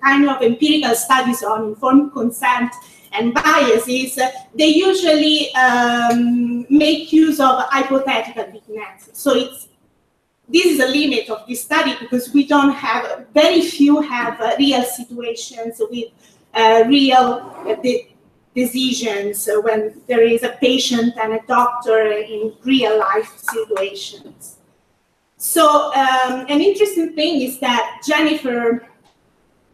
kind of empirical studies on informed consent and biases, they usually make use of hypothetical vignettes. So this is a limit of this study because we don't have, very few have real situations with real decisions when there is a patient and a doctor in real life situations. So an interesting thing is that Jennifer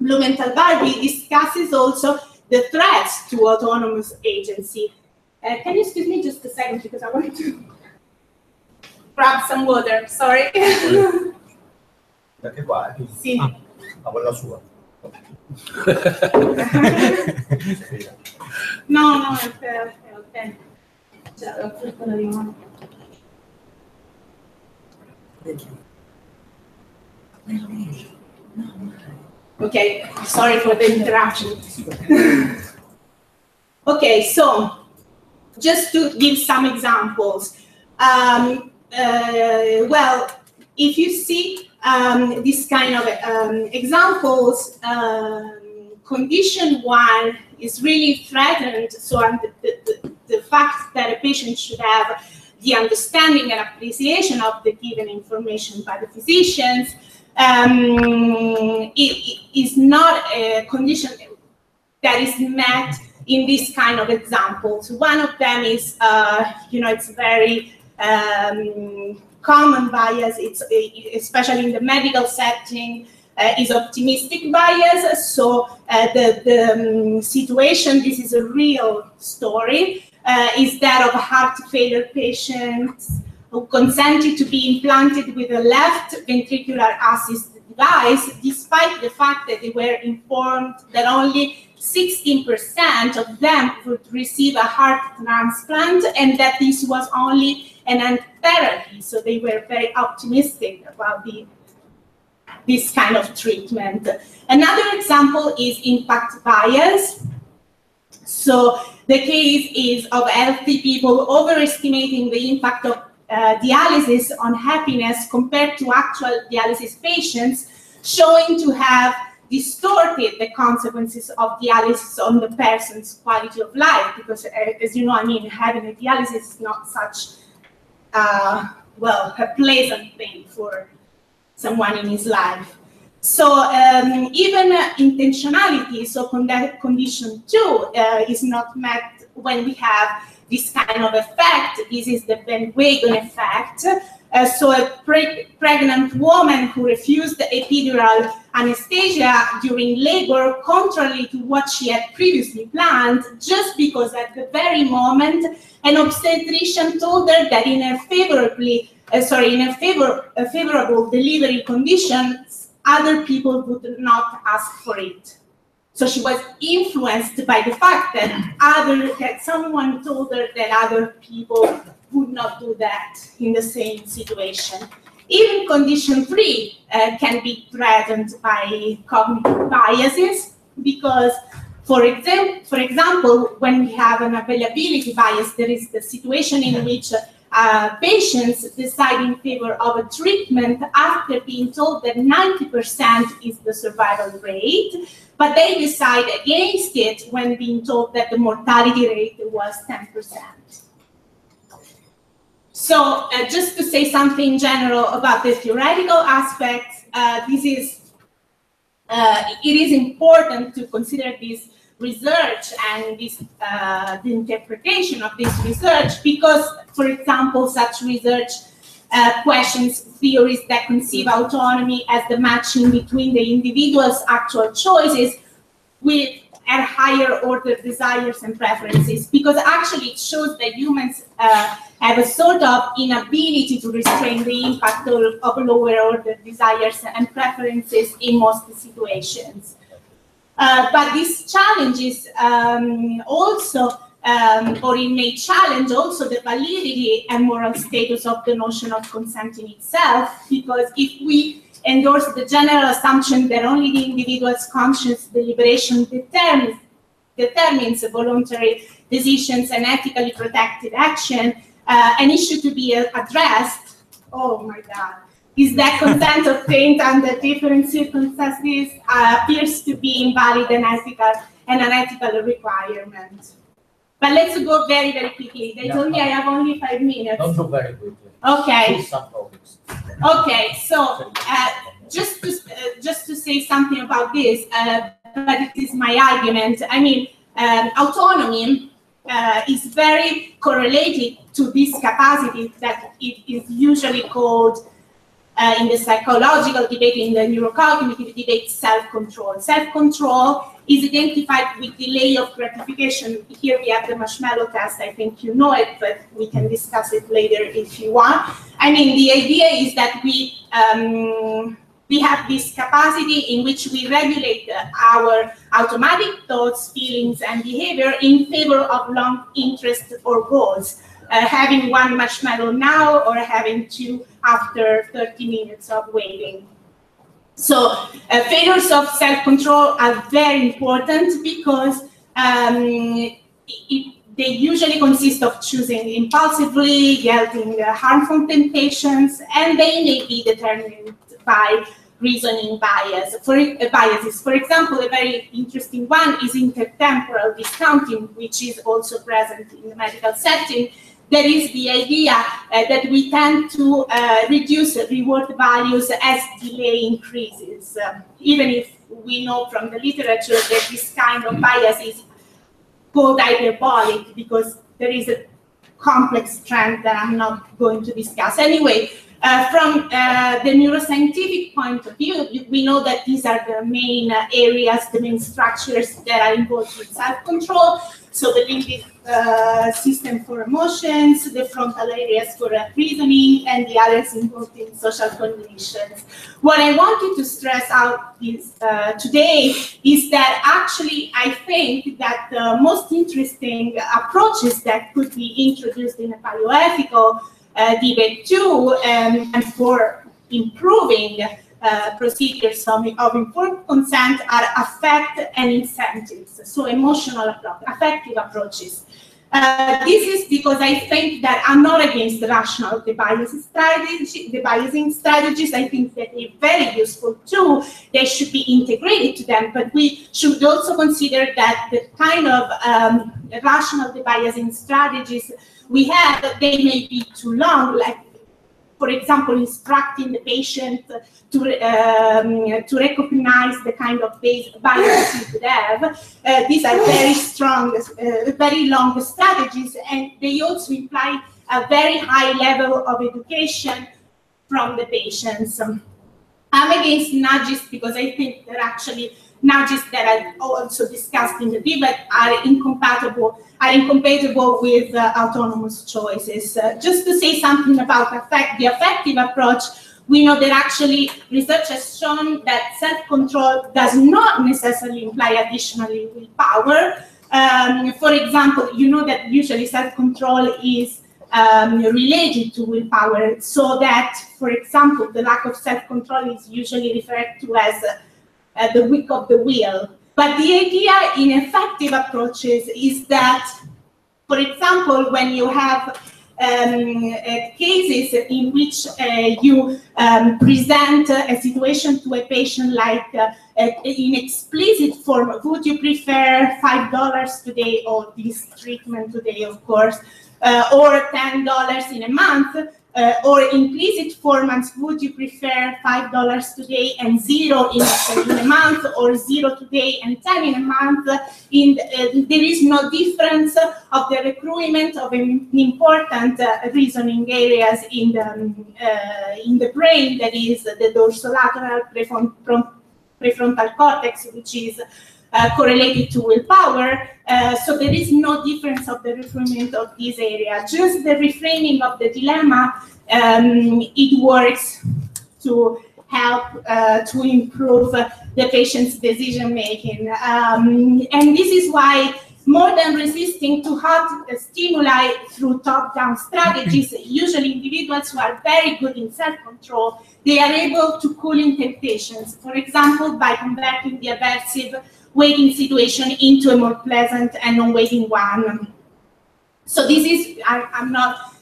Blumenthal-Barbie discusses also the threats to autonomous agency. Can you excuse me just a second because I wanted to grab some water, sorry. Perché qua? Sì. Ah, quella sua. No, ok. Già, la frutta di mano. Okay, sorry for the interruption. Okay, so just to give some examples. Well, if you see this kind of examples, condition 1 is really threatened. So the fact that a patient should have the understanding and appreciation of the given information by the physicians it is not a condition that is met in this kind of examples. One of them is, it's very common bias, especially in the medical setting, is optimistic bias. So the situation, this is a real story, is that of heart failure patients who consented to be implanted with a left ventricular assist device, despite the fact that they were informed that only 16% of them would receive a heart transplant and that this was only an end therapy. So they were very optimistic about this kind of treatment. Another example is impact bias. So the case is of healthy people overestimating the impact of dialysis on happiness compared to actual dialysis patients, showing to have distorted the consequences of dialysis on the person's quality of life, because as you know, having a dialysis is not such a pleasant thing for someone in his life. So even intentionality, so condition 2 is not met when we have this kind of effect. This is the Van Wegen effect. So a pregnant woman who refused epidural anesthesia during labor, contrary to what she had previously planned, just because at the very moment an obstetrician told her that in a favorable delivery conditions, other people would not ask for it. So she was influenced by the fact that someone told her that other people would not do that in the same situation. Even condition 3 can be threatened by cognitive biases because, for example, when we have an availability bias, there is the situation in which patients decide in favor of a treatment after being told that 90% is the survival rate, but they decide against it when being told that the mortality rate was 10%. So just to say something general about the theoretical aspects, it is important to consider this research and this, the interpretation of this research because, for example, such research questions theories that conceive autonomy as the matching between the individual's actual choices with our higher order desires and preferences, because actually it shows that humans have a sort of inability to restrain the impact of lower order desires and preferences in most situations. But these challenges also, or it may challenge also the validity and moral status of the notion of consent in itself, because if we endorse the general assumption that only the individual's conscious deliberation determines voluntary decisions and ethically protected action, an issue to be addressed, oh my God, is that consent obtained under different circumstances appears to be invalid and an unethical requirement. But let's go very, very quickly. They told me I have only 5 minutes. Don't go very quickly. Okay. Okay, so just to say something about this, but it is my argument. I mean, autonomy is very correlated to this capacity that it is usually called in the psychological debate, in the neurocognitive debate, self-control. Self-control is identified with delay of gratification. Here we have the marshmallow test. I think you know it, but we can discuss it later if you want. I mean, the idea is that we have this capacity in which we regulate our automatic thoughts, feelings, and behavior in favor of long interest or goals. Having 1 marshmallow now or having 2 after 30 minutes of waiting. So failures of self-control are very important because they usually consist of choosing impulsively, yielding harmful temptations, and they may be determined by reasoning biases. For example, a very interesting one is intertemporal discounting, which is also present in the medical setting. That is the idea that we tend to reduce reward values as delay increases, even if we know from the literature that this kind of bias is called hyperbolic because there is a complex trend that I'm not going to discuss. Anyway, from the neuroscientific point of view, we know that these are the main areas, the main structures that are involved in self-control. So the limbic system for emotions, the frontal areas for reasoning, and the others involved in social cognitions. What I wanted to stress out is, today is that actually I think that the most interesting approaches that could be introduced in a bioethical debate too, and for improving procedures of informed consent are affect and incentives, so emotional approach, affective approaches. This is because I think that I'm not against the rational debiasing strategies. I think that they're very useful too. They should be integrated to them, but we should also consider that the kind of rational debiasing strategies we have, they may be too long, like, for example, instructing the patient to recognize the kind of bias you could have. These are very strong, very long strategies, and they also imply a very high level of education from the patients. I'm against nudges because I think that actually nudges that I also discussed in the debate are incompatible with autonomous choices. Just to say something about the affective approach, we know that actually research has shown that self-control does not necessarily imply additionally willpower. For example, you know that usually self-control is related to willpower, so that, for example, the lack of self-control is usually referred to as the weak of the will. But the idea in effective approaches is that, for example, when you have cases in which you present a situation to a patient like in explicit form, would you prefer $5 today or this treatment today, of course, or $10 in a month, or implicit formats, would you prefer $5 today and 0 in a month, or 0 today and 10 in a month? There is no difference of the recruitment of important reasoning areas in the brain, that is the dorsolateral prefrontal cortex, which is correlated to willpower. So there is no difference of the recruitment of this area. Just the reframing of the dilemma, it works to help to improve the patient's decision making. And this is why, more than resisting to hot stimuli through top-down strategies, usually individuals who are very good in self-control, they are able to cool in temptations. For example, by converting the aversive waiting situation into a more pleasant and non-waiting one. So this is, I'm not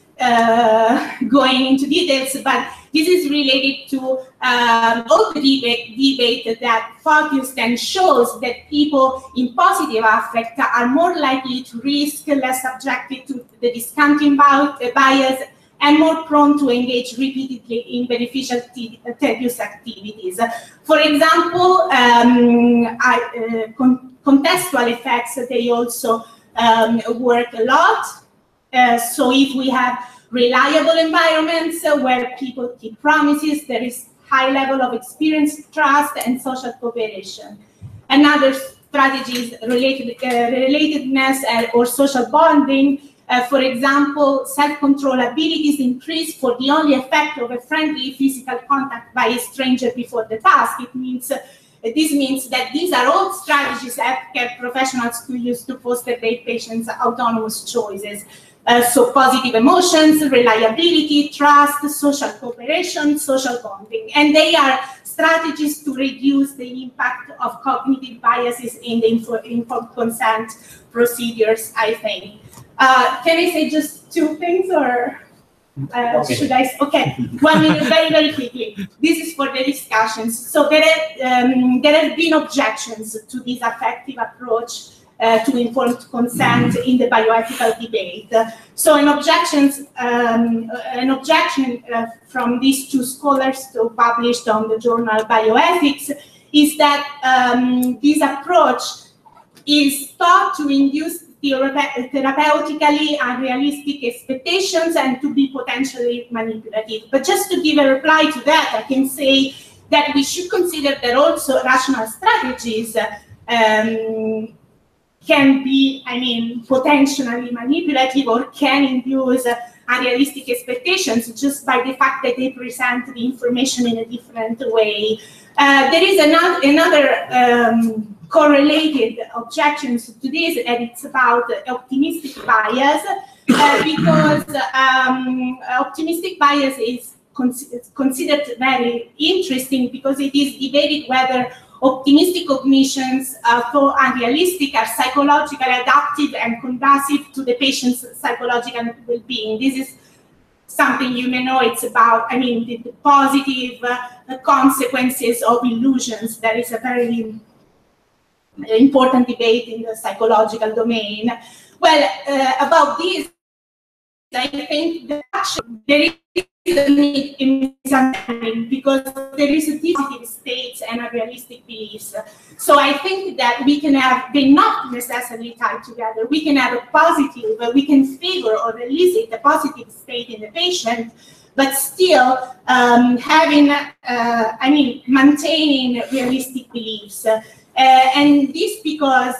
going into details, but This is related to all the debate that focused and shows that people in positive affect are more likely to risk, less subjected to the discounting bias, and more prone to engage repeatedly in beneficial tedious activities. For example, contextual effects, they also work a lot. So if we have reliable environments where people keep promises, there is high level of experience, trust, and social cooperation. Another strategies relatedness or social bonding. For example, self-control abilities increase for the only effect of a friendly physical contact by a stranger before the task. This means that these are all strategies healthcare professionals could use to foster their patients' autonomous choices. So positive emotions, reliability, trust, social cooperation, social bonding. And they are strategies to reduce the impact of cognitive biases in the informed consent procedures, I think. Can I say just two things, or should I? Okay, 1 minute, very, very quickly. This is for the discussions. So there have been objections to this effective approach to informed consent in the bioethical debate. So an objection from these two scholars published on the journal Bioethics is that this approach is thought to induce therapeutically unrealistic expectations and to be potentially manipulative. But just to give a reply to that, I can say that we should consider that also rational strategies can be, potentially manipulative or can induce unrealistic expectations just by the fact that they present the information in a different way. There is another correlated objections to this, and it's about optimistic bias, because optimistic bias is considered very interesting because it is debated whether optimistic cognitions, though unrealistic, are psychologically adaptive and conducive to the patient's psychological well-being. This is something you may know. It's about, the positive consequences of illusions. There is a very important debate in the psychological domain. Well, about this, I think that there is a need in misunderstanding because there is a positive states and unrealistic beliefs. So I think that we can have, they're not necessarily tied together. We can have a positive, we can favor or elicit a positive state in the patient, but still maintaining realistic beliefs. And this because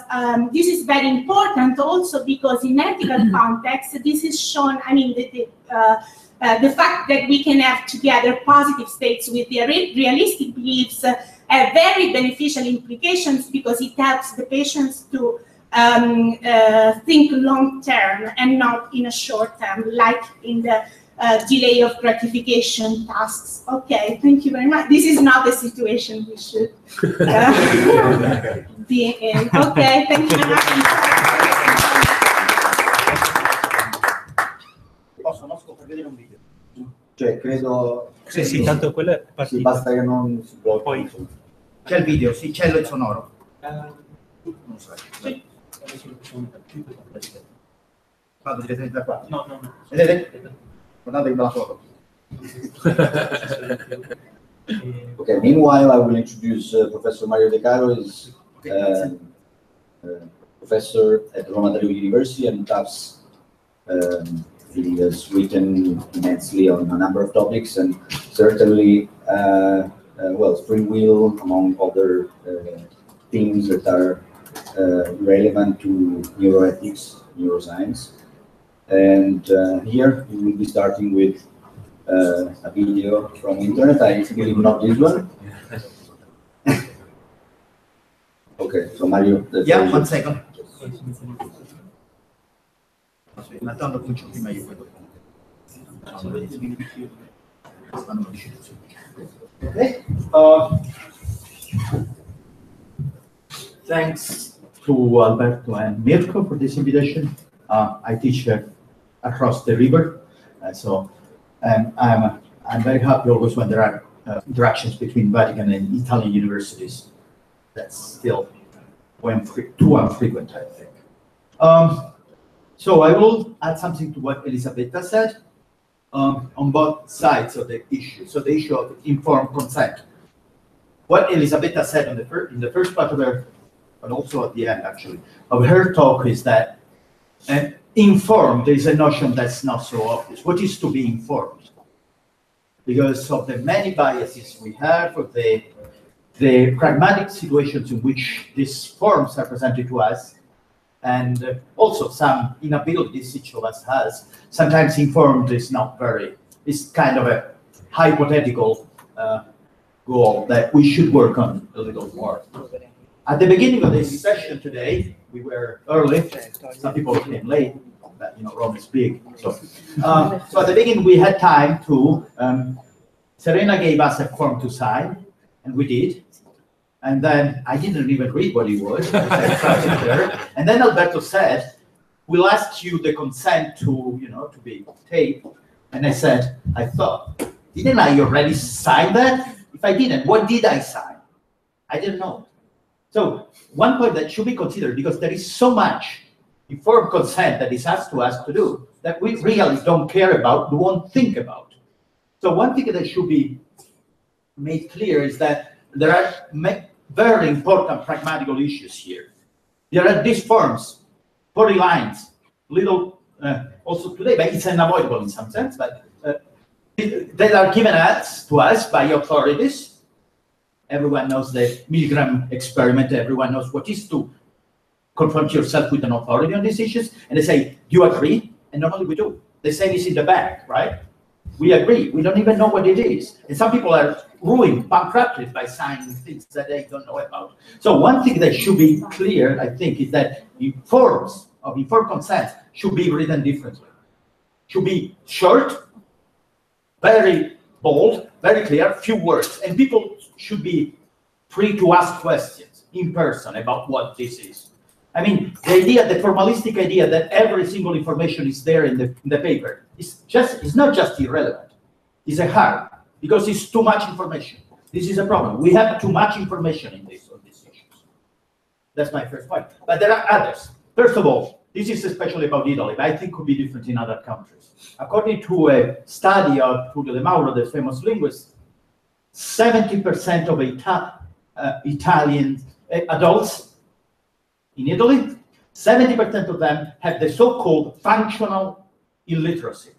this is very important also because in ethical context, this is shown, the fact that we can have together positive states with the realistic beliefs have very beneficial implications because it helps the patients to think long term and not in a short term, like in the delay of gratification tasks. Okay, thank you very much. This is not the situation we should be in. Okay, thank you very much. Posso far vedere un video? Cioè, credo... Sì, tanto quello è partito. Sì, basta che non si blocchi. Poi... C'è il video, sì, c'è il sonoro. Non so. Sì. Vado direttamente da qua. No. Vedete? Guardate che bella foto. Okay, meanwhile, I will introduce Professor Mario De Caro, is professor at Roma Tre University and Tufts. He has written immensely on a number of topics, and certainly, free will, among other themes that are relevant to neuroethics, neuroscience. And here we will be starting with a video from internet. I believe not this one. Okay, so Mario. Yeah, 1 second. Ma tanto comincio prima io poi dopo. Okay. Thanks to Alberto and Mirko for this invitation. I teach across the river, I'm I'm very happy always when there are interactions between Vatican and Italian universities. That's still too infrequent, I think. So I will add something to what Elisabetta said on both sides of the issue. So the issue of informed consent. What Elisabetta said in the first part of her, but also at the end actually, of her talk is that informed is a notion that's not so obvious. What is to be informed? Because of the many biases we have, of the pragmatic situations in which these forms are presented to us, and also some inabilities each of us has. Sometimes informed is not very, it's kind of a hypothetical goal that we should work on a little more. At the beginning of this session today, we were early, some people came late, but Rome is big. So at the beginning we had time to, Serena gave us a form to sign, and we did. And then I didn't even read what it was. And then Alberto said, "We'll ask you the consent to, to be taped." And I said, I thought, didn't I already sign that? If I didn't, what did I sign? I didn't know. So one point that should be considered, because there is so much informed consent that is asked to us to do that we really don't care about, we won't think about. So one thing that should be made clear is that there are very important pragmatical issues here. There are these forms, 40 lines, little, also today, but it's unavoidable in some sense, but they are given to us by authorities. Everyone knows the Milgram experiment, everyone knows what is to confront yourself with an authority on these issues, and they say, "Do you agree?" And normally we do. The same is in the bank, right? We agree. We don't even know what it is. And some people are ruined, bankrupted by signing things that they don't know about. So one thing that should be clear, I think, is that forms of informed consent should be written differently. Should be short, very bold, very clear, few words. And people should be free to ask questions in person about what this is. I mean, the idea, the formalistic idea that every single information is there in the paper is not just irrelevant, it's a harm, because it's too much information. This is a problem. We have too much information on these issues. That's my first point. But there are others. First of all, this is especially about Italy, but I think could be different in other countries. According to a study of Tullio De Mauro, the famous linguist, 70% of Italian adults in Italy, 70% of them have the so-called functional illiteracy.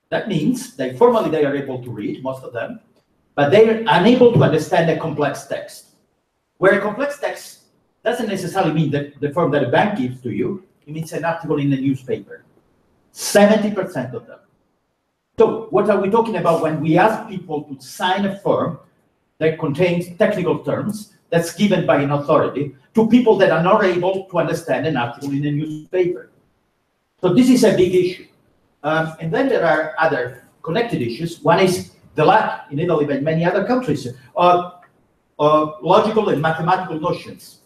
That means that formally they are able to read, most of them, but they are unable to understand a complex text. Where a complex text doesn't necessarily mean that the form that a bank gives to you, it means an article in the newspaper. 70% of them. So what are we talking about when we ask people to sign a form that contains technical terms that's given by an authority to people that are not able to understand an article in a newspaper? So this is a big issue. And then there are other connected issues. One is the lack in Italy and many other countries of logical and mathematical notions.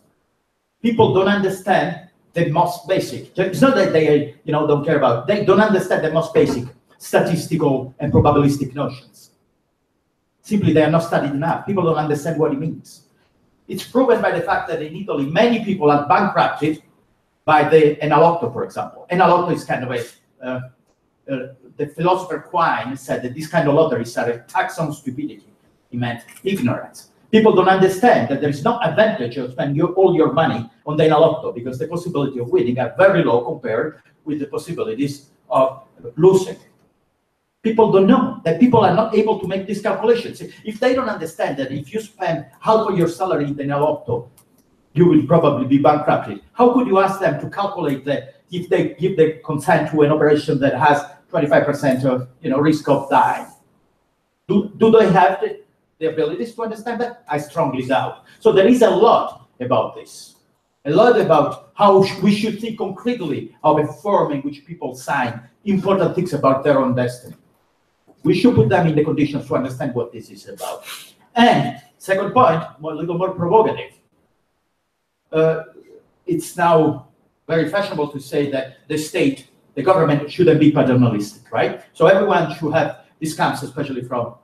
People don't understand the most basic. It's not that they don't care about. They don't understand the most basic statistical and probabilistic notions. Simply, they are not studied enough. People don't understand what it means. It's proven by the fact that in Italy, many people are bankrupted by the Enalotto, for example. Enalotto is kind of a the philosopher Quine said that this kind of lotteries are a tax on stupidity. He meant ignorance. People don't understand that there is no advantage of spending all your money on the Enalotto because the possibility of winning are very low compared with the possibilities of losing. People don't know that people are not able to make these calculations. If they don't understand that if you spend half of your salary in the Enalotto, you will probably be bankrupted. How could you ask them to calculate that if they give the consent to an operation that has 25% of risk of dying? Do they have the abilities to understand that? I strongly doubt. So there is a lot about this, a lot about how we should think concretely of a form in which people sign important things about their own destiny. We should put them in the conditions to understand what this is about. And second point, a little more provocative. It's now very fashionable to say that the state, the government shouldn't be paternalistic, right? So everyone should have This comes especially from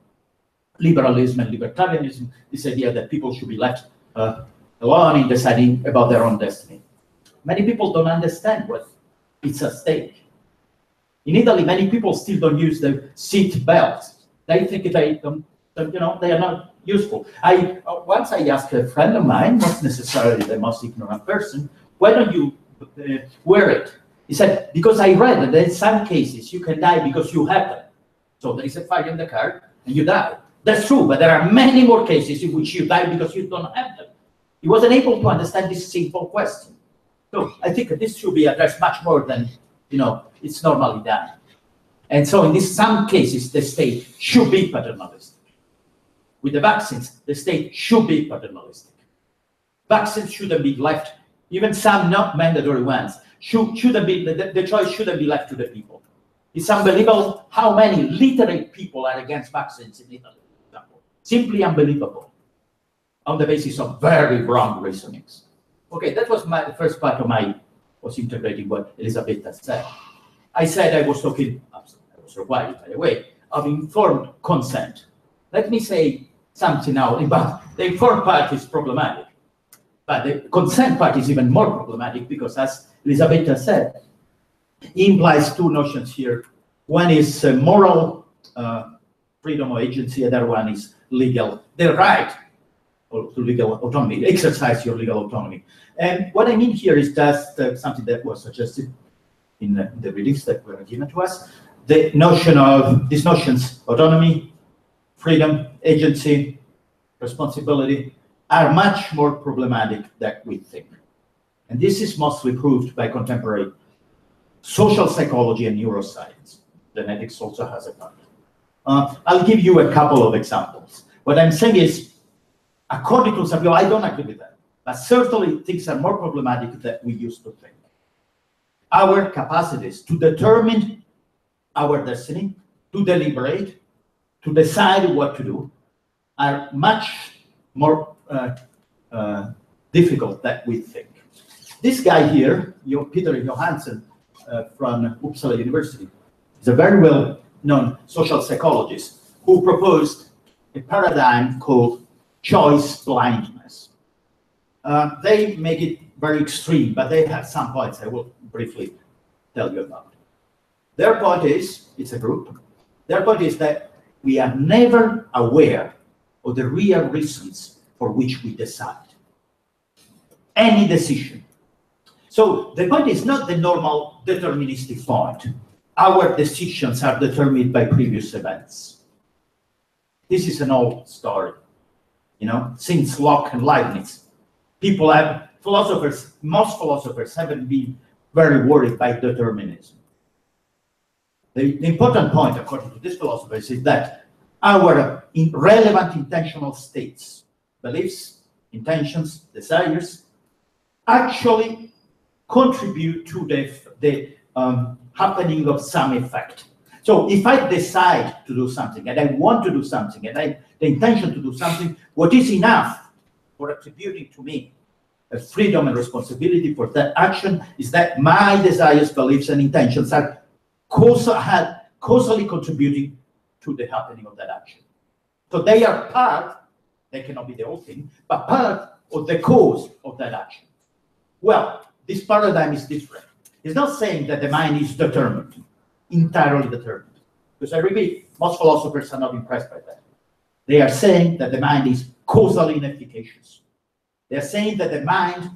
liberalism and libertarianism, this idea that people should be left alone in deciding about their own destiny. Many people don't understand what it's at stake. In Italy, many people still don't use the seat belts. They think they don't, they are not useful. Once I asked a friend of mine, not necessarily the most ignorant person, why don't you wear it? He said, because I read that in some cases you can die because you have them. So there is a fire in the car and you die. That's true, but there are many more cases in which you die because you don't have them. He wasn't able to understand this simple question. So I think this should be addressed much more than, it's normally done. And so in some cases, the state should be paternalistic. With the vaccines, the state should be paternalistic. Vaccines shouldn't be left, even some not mandatory ones, shouldn't be, the choice shouldn't be left to the people. It's unbelievable how many literate people are against vaccines in Italy, for example. Simply unbelievable, on the basis of very wrong reasonings. Okay, that was the first part of was integrating what Elisabetta said. I said I was talking, I was required, by the way, of informed consent. Let me say something now about the informed part is problematic, but the consent part is even more problematic because, as Elisabetta said, it implies two notions here. One is moral freedom or agency, the other one is legal, the right to legal autonomy, exercise your legal autonomy. And what I mean here is just something that was suggested in the readings that were given to us. The notion of these notions, autonomy, freedom, agency, responsibility, are much more problematic than we think. And this is mostly proved by contemporary social psychology and neuroscience. Genetics also has a part. I'll give you a couple of examples. What I'm saying is, according to some people, I don't agree with that, but certainly things are more problematic than we used to think. Our capacities to determine our destiny, to deliberate, to decide what to do, are much more difficult than we think. This guy here, Peter Johansson from Uppsala University, is a very well-known social psychologist who proposed a paradigm called choice blindness. They make it very extreme, but they have some points I will briefly tell you about. Their point is, it's a group, their point is that we are never aware of the real reasons for which we decide any decision. So the point is not the normal deterministic point. Our decisions are determined by previous events. This is an old story, since Locke and Leibniz. Most philosophers haven't been very worried by determinism. The important point, according to these philosophers, is that our relevant intentional states, beliefs, intentions, desires, actually contribute to the happening of some effect. So if I decide to do something and I want to do something and the intention to do something, what is enough for attributing to me a freedom and responsibility for that action is that my desires, beliefs, and intentions are causally contributing to the happening of that action. So they are part, they cannot be the whole thing, but part of the cause of that action. Well, this paradigm is different. It's not saying that the mind is determined, entirely determined. Because I repeat, most philosophers are not impressed by that. They are saying that the mind is causally inefficacious. They're saying that the mind,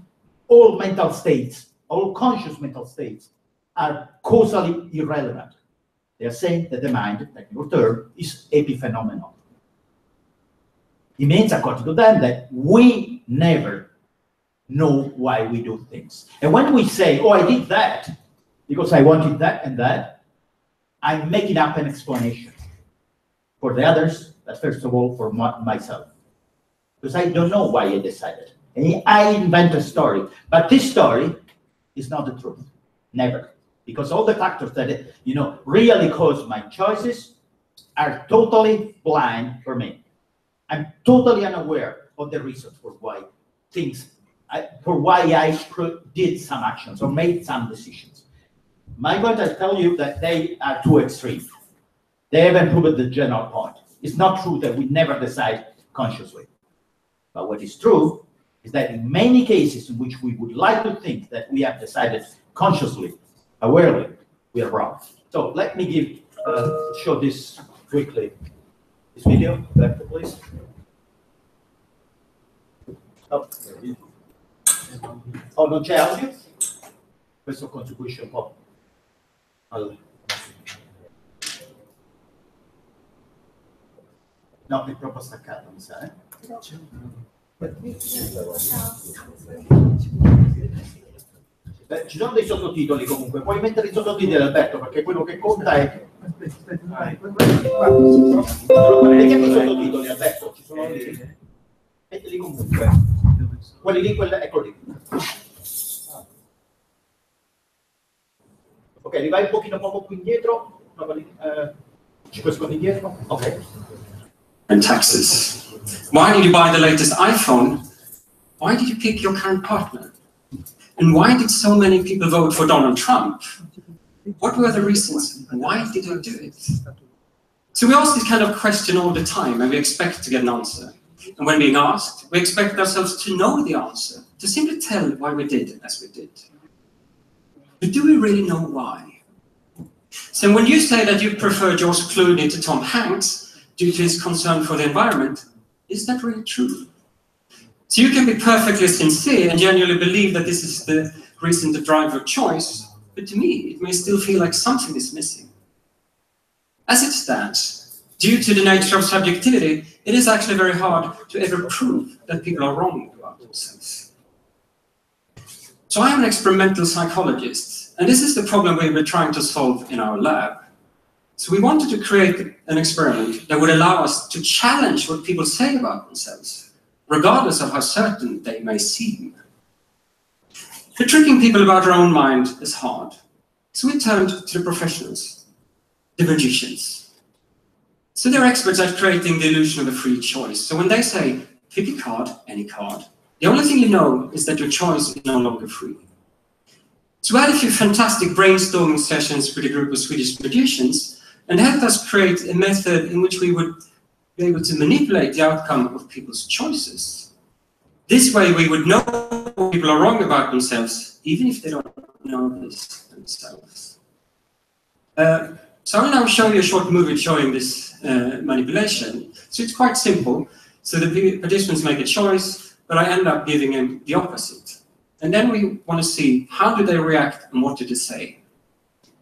all mental states, all conscious mental states, are causally irrelevant. They're saying that the mind, technical term, is epiphenomenal. It means, according to them, that we never know why we do things. And when we say, oh, I did that because I wanted that and that, I'm making up an explanation for the others, but first of all, for myself. Because I don't know why I decided. And I invent a story, but this story is not the truth, never. Because all the factors that, really cause my choices are totally blind for me. I'm totally unaware of the reasons for why I did some actions or made some decisions. My point, I tell you that they are too extreme. They haven't proven the general point. It's not true that we never decide consciously. But what is true is that in many cases in which we would like to think that we have decided consciously, awarely, we are wrong. So let me show this quickly. This video, back please. Oh, non c'è audio? Questo contribuisce un po'. Allora. No, è proprio staccato, mi sa, ci sono dei sottotitoli comunque, puoi mettere i sottotitoli, Alberto, perché quello che conta è... Vediamo i sottotitoli, Alberto, ci sono lì. Mettili comunque. Quelli lì, ecco lì. Ok, li vai un pochino poco più indietro. 5 secondi indietro. Ok. And taxes. Why did you buy the latest iPhone? Why did you pick your current partner? And why did so many people vote for Donald Trump? What were the reasons? Why did I do it? So we ask this kind of question all the time, and we expect to get an answer. And when being asked, we expect ourselves to know the answer, to simply tell why we did as we did. But do we really know why? So when you say that you prefer George Clooney to Tom Hanks due to his concern for the environment, is that really true? So you can be perfectly sincere and genuinely believe that this is the reason to drive your choice, but to me, it may still feel like something is missing. As it stands, due to the nature of subjectivity, it is actually very hard to ever prove that people are wrong about themselves. So I am an experimental psychologist, and this is the problem we were trying to solve in our lab. So we wanted to create an experiment that would allow us to challenge what people say about themselves, regardless of how certain they may seem. But tricking people about their own mind is hard. So we turned to the professionals, the magicians. So they're experts at creating the illusion of a free choice. So when they say, pick a card, any card, the only thing you know is that your choice is no longer free. So we had a few fantastic brainstorming sessions with a group of Swedish magicians, and helped us create a method in which we would be able to manipulate the outcome of people's choices. This way we would know people are wrong about themselves, even if they don't know this themselves. So I'll now show you a short movie showing this manipulation. So it's quite simple. So the participants make a choice, but I end up giving them the opposite. And then we want to see how do they react and what do they say.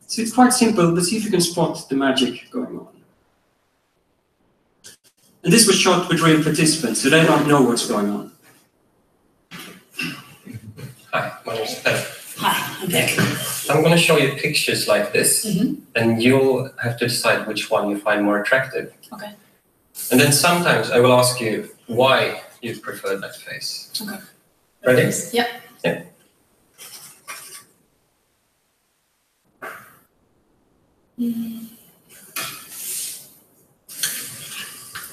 So it's quite simple, but see if you can spot the magic going on. And this was shot with real participants, so they don't know what's going on. Hi, my name is Ben. Hi, I'm Vic. I'm going to show you pictures like this, and you'll have to decide which one you find more attractive. Okay. And then sometimes I will ask you why you prefer that face. Okay. Ready? Yep. Yeah.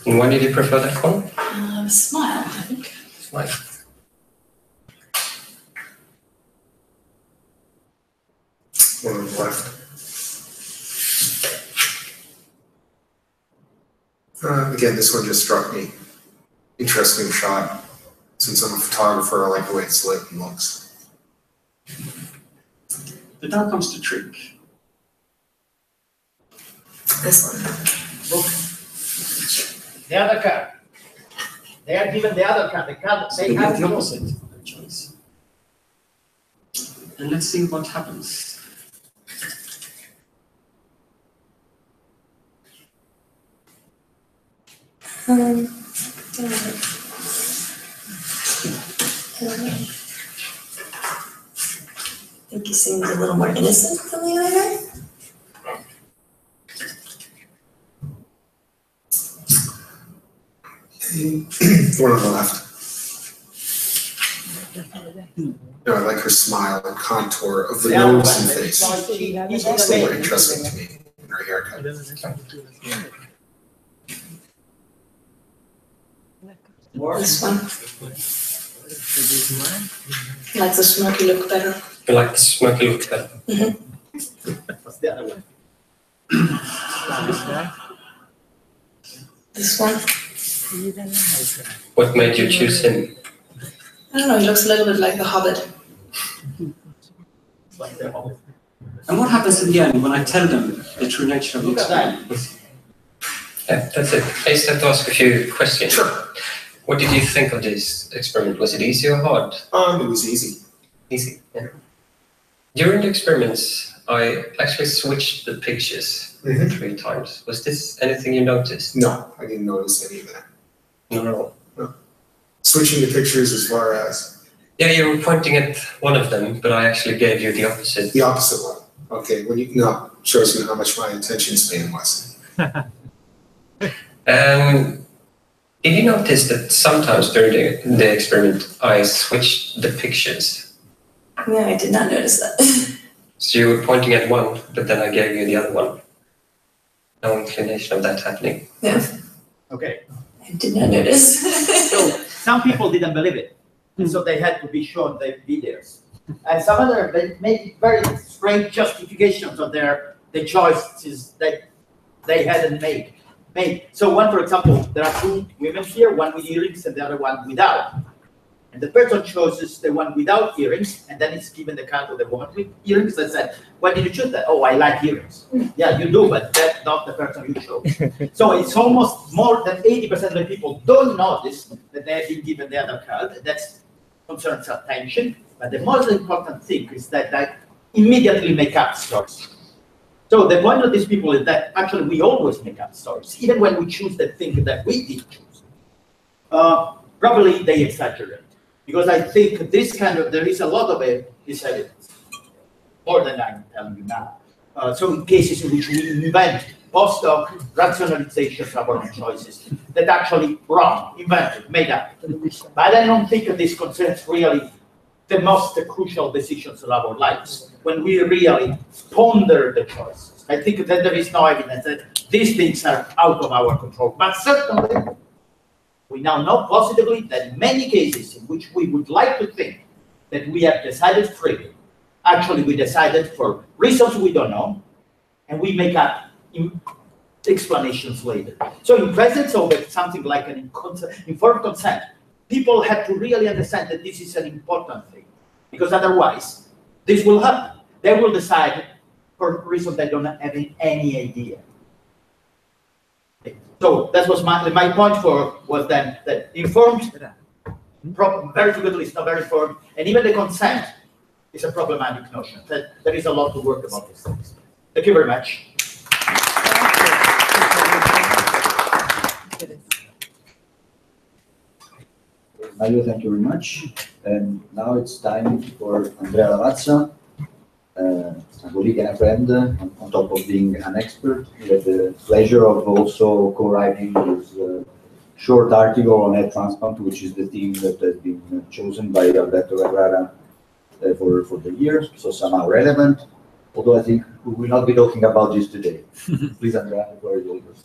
And why did you prefer that one? Smile, I think. Smile. One on the left. Again, this one just struck me. Interesting shot. Since I'm a photographer, I like the way it's lit and looks. But now comes the trick. This one. Look. The other card. They are given the other card. The card they have the opposite choice. And let's see what happens. I think he seems a little more innocent than the other guy. One on the left. No, I like her smile and contour of the nose and face. It's more interesting to me than her haircut. This one. I like the smirky look better. You like the smirky look better? What's the other one? This one. What made you choose him? I don't know, he looks a little bit like the Hobbit. And what happens in the end when I tell them the true nature of the experiment? Yeah, that's it. I just have to ask a few questions. Sure. What did you think of this experiment? Was it easy or hard? It was easy. Easy, yeah. During the experiments, I actually switched the pictures 3 times. Was this anything you noticed? No, I didn't notice any of that. Not at all. No. Switching the pictures as far as? Yeah, you were pointing at one of them, but I actually gave you the opposite. The opposite one. Okay, when you, no, shows you how much my attention span was. Did you notice that sometimes during the experiment, I switched the pictures? No, I did not notice that. So you were pointing at one, but then I gave you the other one. No inclination of that happening. Yeah, Okay. I did not notice. So some people didn't believe it, and so they had to be shown the videos. And some other they made very strange justifications of the choices that they hadn't made. So one, for example, there are 2 women here, one with earrings and the other one without. And the person chooses the one without earrings, and then it's given the card to the woman with earrings and said, why did you choose that? Oh, I like earrings. Yeah, you do, but that's not the person you chose. So it's almost more than 80% of the people don't notice that they have been given the other card. That concerns attention. But the most important thing is that they immediately make up stories. So the point of these people is that actually we always make up stories, even when we choose the thing that we did choose. Probably they exaggerate, because I think this there is a lot of this evidence, more than I'm telling you now. So in cases in which we invent post-hoc rationalizations of our own choices that actually wrong, invented, made up. But I don't think this concerns really the most crucial decisions of our lives, when we really ponder the choices. I think that there is no evidence that these things are out of our control. But certainly, we now know positively that in many cases in which we would like to think that we have decided freely, actually we decided for reasons we don't know, and we make up explanations later. So in presence of something like an informed consent, people have to really understand that this is an important thing, because otherwise this will happen. They will decide for reasons they don't have any idea. So that was my point was then that informed, very frequently it's not very informed, and even the consent is a problematic notion. That there is a lot to work about these things. Thank you very much. Mario, thank you very much. And now it's time for Andrea Lavazza, a colleague and a friend, on top of being an expert. We had the pleasure of also co-writing this short article on head transplant, which is the theme that has been chosen by Alberto Carrara for the year, so somehow relevant, although I think we will not be talking about this today. Please, Andrea, the floor is yours.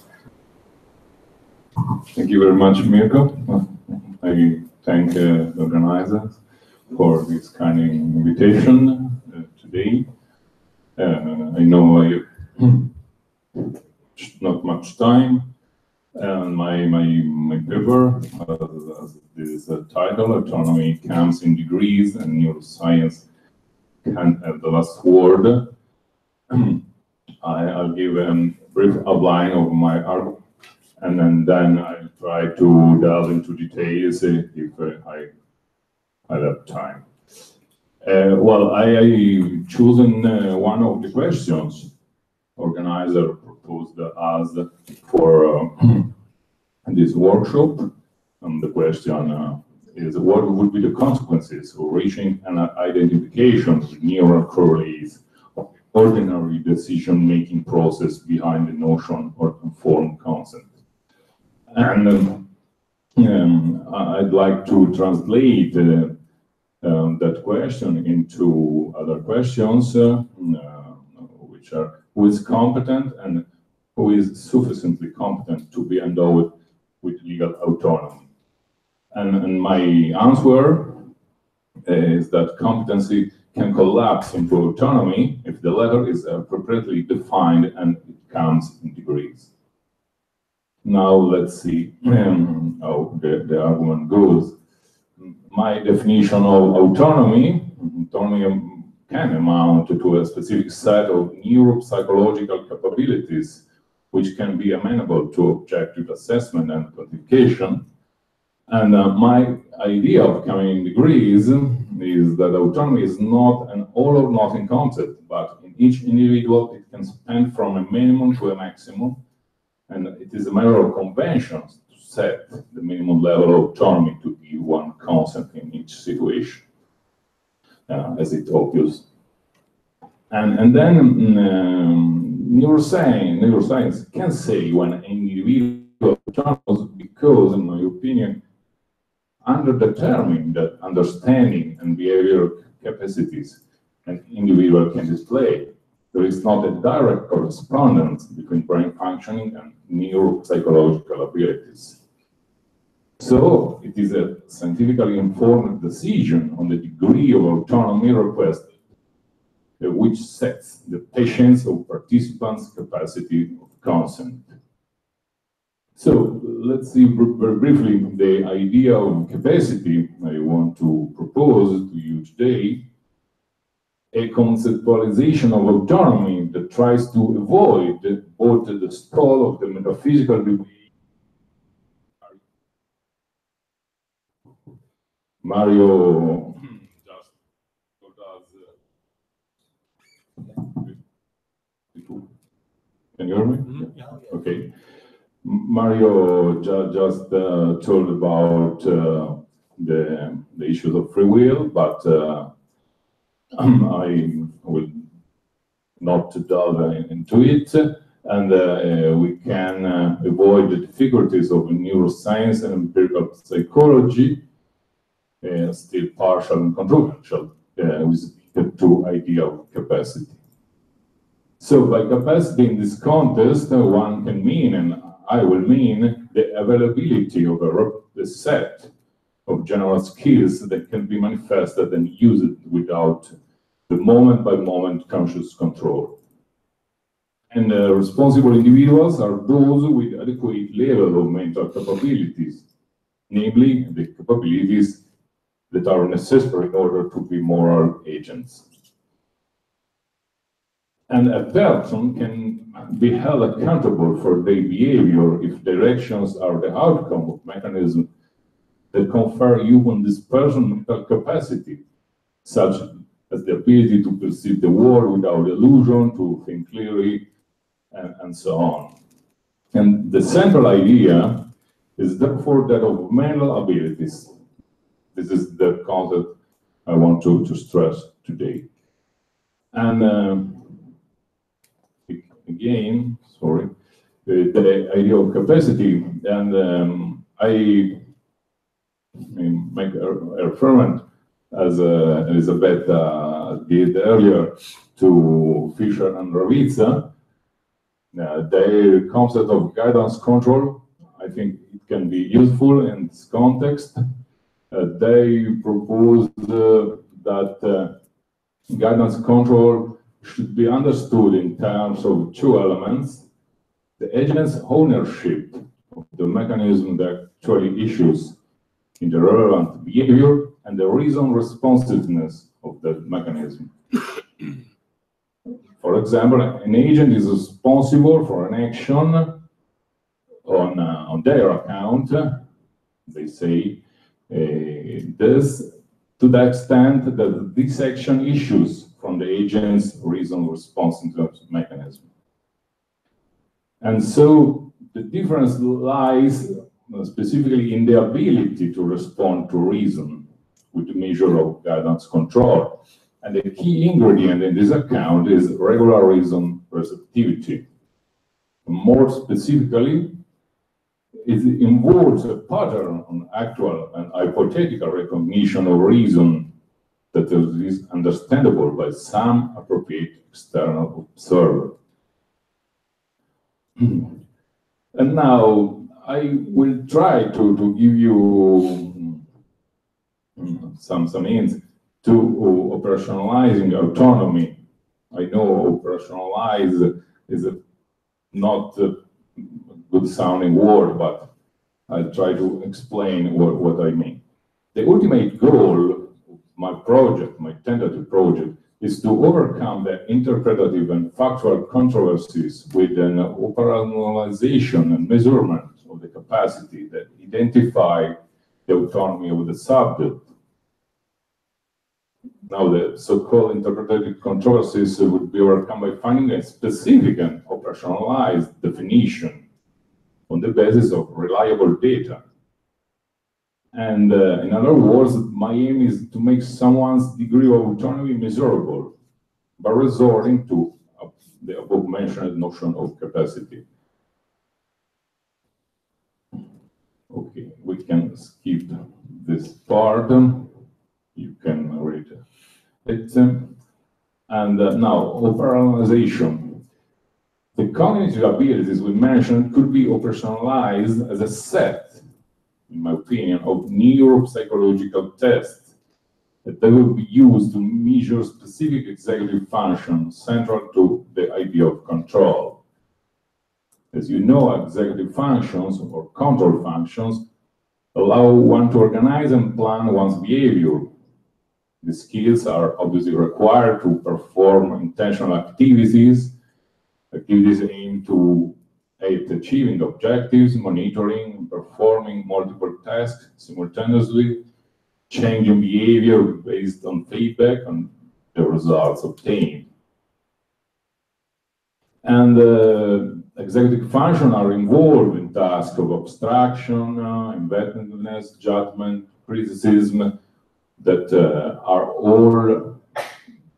Thank you very much, Mirko. I thank the organizers for this kind of invitation today. I know I have not much time, and my paper is a title: Autonomy comes in degrees, and neuroscience can have the last word. I'll give a brief outline of my article, and then I'll try to delve into details if I have time. Well, I chosen one of the questions organizer proposed us for this workshop. And the question is, what would be the consequences of reaching an identification with neural correlates of the ordinary decision-making process behind the notion of informed consent? And I'd like to translate that question into other questions, which are: who is competent and who is sufficiently competent to be endowed with legal autonomy? And my answer is that competency can collapse into autonomy if the latter is appropriately defined and it comes in degrees. Now let's see how the argument goes. My definition of autonomy can amount to a specific set of neuropsychological capabilities which can be amenable to objective assessment and quantification. And my idea of coming in degrees is that autonomy is not an all or nothing concept, but in each individual it can span from a minimum to a maximum, and it is a matter of conventions to set the minimum level of autonomy to be one constant in each situation, as it's obvious. And then neuroscience can say when an individual is autonomous because, in my opinion, under determined understanding and behavioral capacities an individual can display, there is not a direct correspondence between brain functioning and neuropsychological abilities. So it is a scientifically informed decision on the degree of autonomy requested, which sets the patient's or participant's capacity of consent. So let's see very briefly the idea of capacity I want to propose to you today, a conceptualization of autonomy that tries to avoid both the sprawl of the metaphysical debate. Mario just told us. Can you hear me? Mm-hmm. Yeah. Okay. Mario just told about the issues of free will, but I will not delve into it, and we can avoid the difficulties of neuroscience and empirical psychology, still partial and controversial, with the two idea of capacity. So by capacity in this context, one can mean, and I will mean, the availability of a set of general skills that can be manifested and used without the moment-by-moment conscious control. And responsible individuals are those with adequate level of mental capabilities, namely the capabilities that are necessary in order to be moral agents. And a person can be held accountable for their behavior if directions are the outcome of mechanisms that confer upon this person mental capacity, such as the ability to perceive the world without illusion, to think clearly, and so on. And the central idea is therefore that of mental abilities. This is the concept I want to stress today. And again, sorry, the idea of capacity, and I make a reference, as Elisabeth did earlier, to Fisher and Ravizza. Their concept of guidance control, I think it can be useful in this context. They propose that guidance control should be understood in terms of two elements: the agent's ownership of the mechanism that actually issues in the relevant behavior, and the reason responsiveness of the mechanism. For example, an agent is responsible for an action on their account, they say, this to the extent that this action issues from the agent's reason responsiveness mechanism. And so the difference lies specifically in the ability to respond to reason with the measure of guidance control. And the key ingredient in this account is regular reason receptivity. More specifically, it involves a pattern on actual and hypothetical recognition of reason that is understandable by some appropriate external observer. And now I will try to give you some hints to operationalizing autonomy. I know operationalize is not good sounding word, but I'll try to explain what I mean. The ultimate goal of my project, my tentative project, is to overcome the interpretative and factual controversies with an operationalization and measurement of the capacity that identify the autonomy of the subject. Now, the so-called interpretative controversies would be overcome by finding a specific and operationalized definition on the basis of reliable data. And in other words, my aim is to make someone's degree of autonomy measurable by resorting to the above-mentioned notion of capacity. Okay, we can skip this part. You can read it. And now, operationalization. The cognitive abilities we mentioned could be operationalized as a set, in my opinion, of neuropsychological tests that will be used to measure specific executive functions central to the idea of control. As you know, executive functions or control functions allow one to organize and plan one's behavior. The skills are obviously required to perform intentional activities aimed at achieving objectives, monitoring, and performing multiple tasks simultaneously, changing behavior based on feedback on the results obtained. And executive functions are involved in tasks of abstraction, inventiveness, judgment, criticism, that are all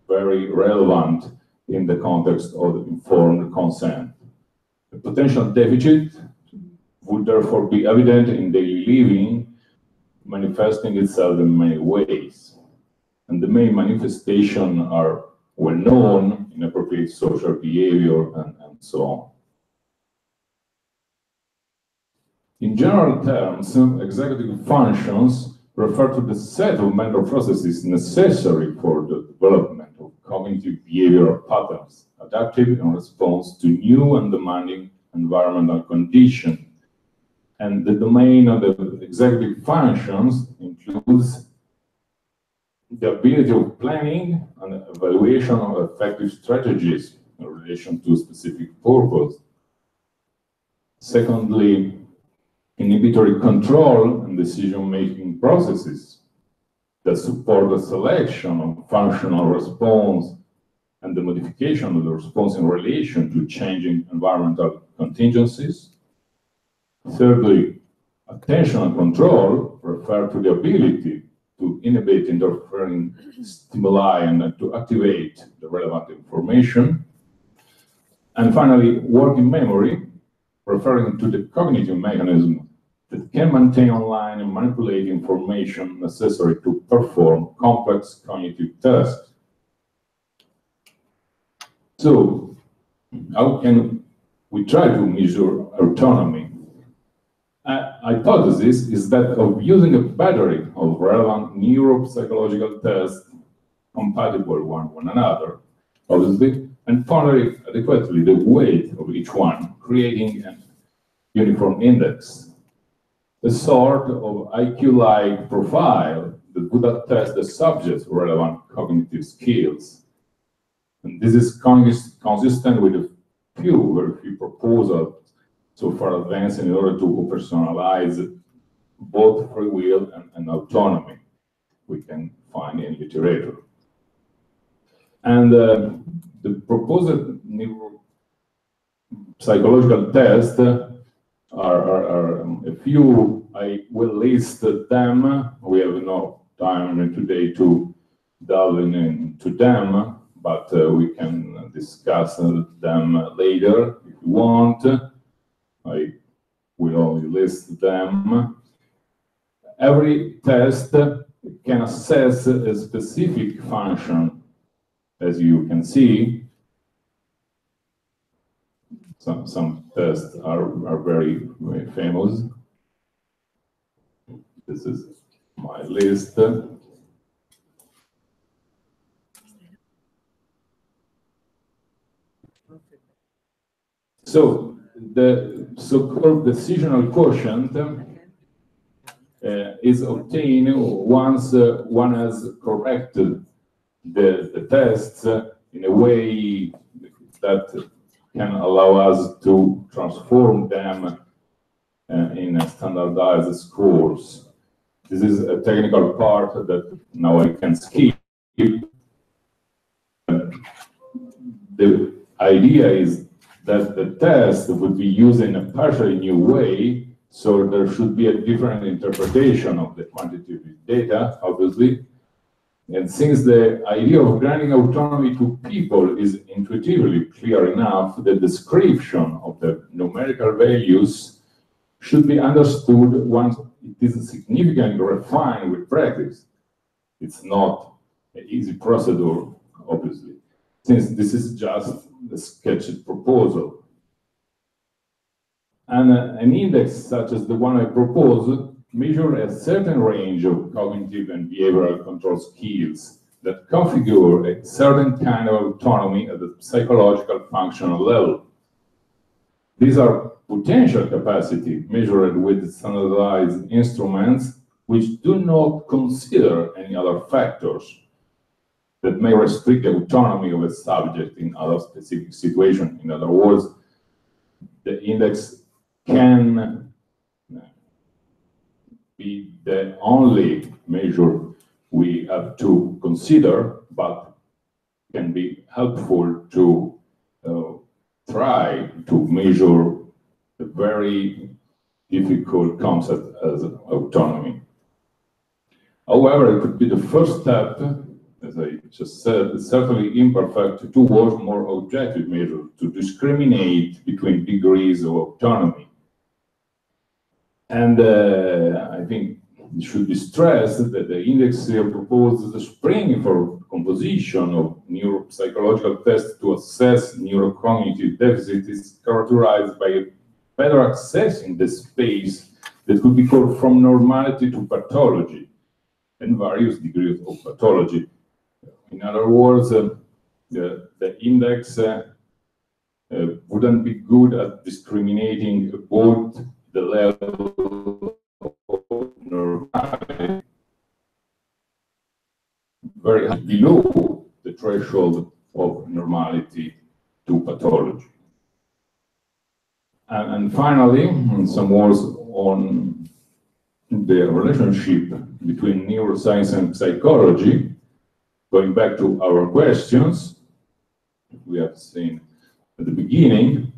very relevant in the context of informed consent. The potential deficit would therefore be evident in daily living, manifesting itself in many ways. And the main manifestations are well known: inappropriate social behavior and so on. In general terms, executive functions refer to the set of mental processes necessary for the development of cognitive behavioral patterns, adaptive in response to new and demanding environmental conditions. And the domain of the executive functions includes the ability of planning and evaluation of effective strategies in relation to a specific purpose. Secondly, inhibitory control and decision-making processes that support the selection of functional response and the modification of the response in relation to changing environmental contingencies. Thirdly, attentional control refer to the ability to inhibit interfering stimuli and to activate the relevant information. And finally, working memory, referring to the cognitive mechanism that can maintain online and manipulate information necessary to perform complex cognitive tasks. So, how can we try to measure autonomy? Hypothesis is that of using a battery of relevant neuropsychological tests compatible one another, obviously, and pondering adequately the weight of each one, creating an uniform index. A sort of IQ-like profile that would attest the subject's relevant cognitive skills. And this is consistent with a very few proposals so far advanced in order to personalize both free will and autonomy we can find in literature. And the proposed neuropsychological tests are a few. I will list them. We have no time today to delve into them, but we can discuss them later if you want. I will only list them. Every test can assess a specific function, as you can see. Some tests are very, very famous. This is my list. So the so-called decisional quotient is obtained once one has corrected the tests in a way that can allow us to transform them in standardized scores. This is a technical part that now I can skip. The idea is that the test would be used in a partially new way, so there should be a different interpretation of the quantitative data, obviously. And since the idea of granting autonomy to people is intuitively clear enough, the description of the numerical values should be understood once it is significantly refined with practice. It's not an easy procedure, obviously, since this is just a sketched proposal. And an index such as the one I propose measures a certain range of cognitive and behavioral control skills that configure a certain kind of autonomy at the psychological functional level. These are potential capacity measured with standardized instruments which do not consider any other factors that may restrict the autonomy of a subject in other specific situations. In other words, the index can be the only measure we have to consider, but can be helpful to try to measure the very difficult concept as autonomy. However, it could be the first step, as I just said, certainly imperfect, towards more objective measures to discriminate between degrees of autonomy. And I think it should be stressed that the index here proposes the spring for composition of neuropsychological tests to assess neurocognitive deficit is characterized by better accessing the space that could be called from normality to pathology and various degrees of pathology. In other words, the index wouldn't be good at discriminating both the level of normality very high below the threshold of normality to pathology. And finally, some words on the relationship between neuroscience and psychology. Going back to our questions, we have seen at the beginning,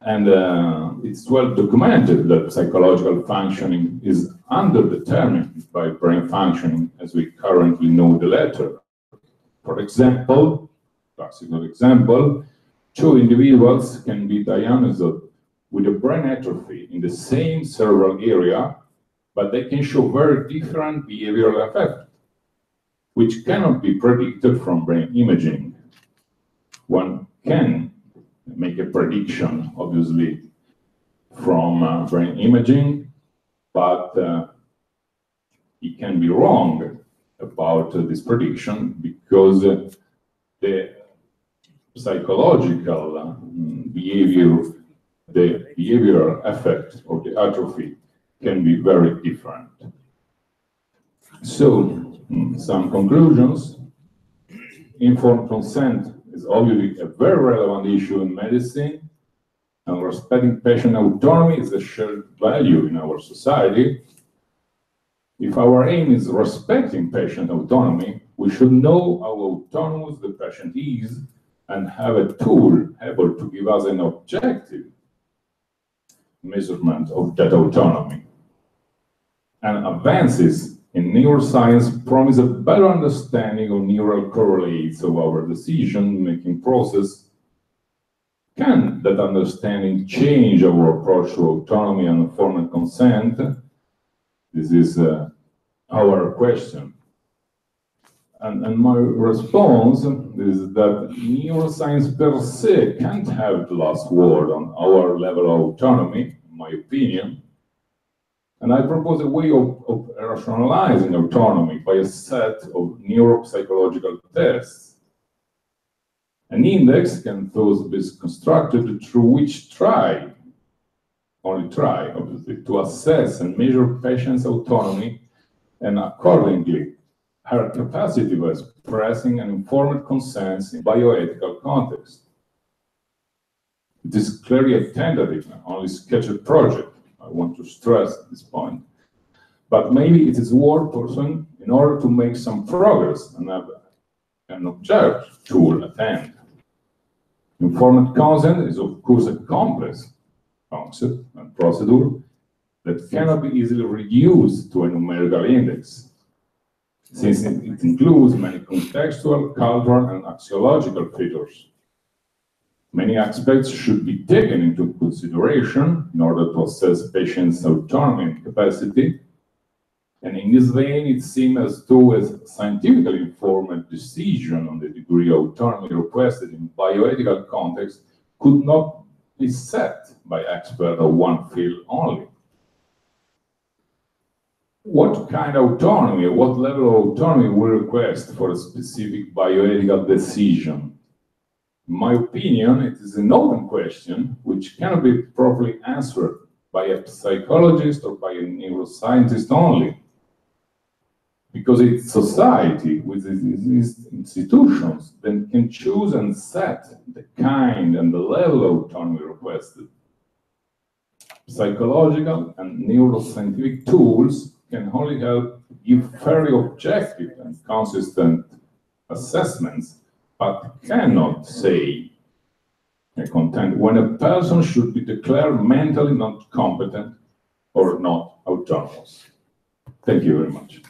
and it's well documented that psychological functioning is underdetermined by brain functioning as we currently know the latter. For example, classical example, two individuals can be diagnosed with a brain atrophy in the same cerebral area, but they can show very different behavioral effects, which cannot be predicted from brain imaging. One can make a prediction, obviously, from brain imaging, but it can be wrong about this prediction because the psychological behavior, the behavioral effect of the atrophy can be very different. So, some conclusions. Informed consent is obviously a very relevant issue in medicine, and respecting patient autonomy is a shared value in our society. If our aim is respecting patient autonomy, we should know how autonomous the patient is and have a tool able to give us an objective measurement of that autonomy. And advances in neuroscience promise a better understanding of neural correlates of our decision-making process. Can that understanding change our approach to autonomy and informed consent? This is our question. And my response is that neuroscience per se can't have the last word on our level of autonomy, in my opinion. And I propose a way of rationalizing autonomy by a set of neuropsychological tests. An index can thus be constructed through which try only try, obviously, to assess and measure patients' autonomy and accordingly her capacity of expressing an informed consent in bioethical context. It is clearly a tentative, only sketched project. I want to stress this point. But maybe it is worth pursuing in order to make some progress and have an objective tool at hand. Informed consent is, of course, a complex concept and procedure that cannot be easily reduced to a numerical index, since it includes many contextual, cultural, and axiological features. Many aspects should be taken into consideration in order to assess patients' autonomy and capacity. And in this vein, it seems as though a scientifically informed decision on the degree of autonomy requested in bioethical context could not be set by experts of one field only. What kind of autonomy, what level of autonomy we request for a specific bioethical decision? In my opinion, it is an open question which cannot be properly answered by a psychologist or by a neuroscientist only. Because it's society with these institutions that can choose and set the kind and the level of autonomy requested. Psychological and neuroscientific tools can only help give very objective and consistent assessments, but cannot say a content when a person should be declared mentally not competent or not autonomous. Thank you very much.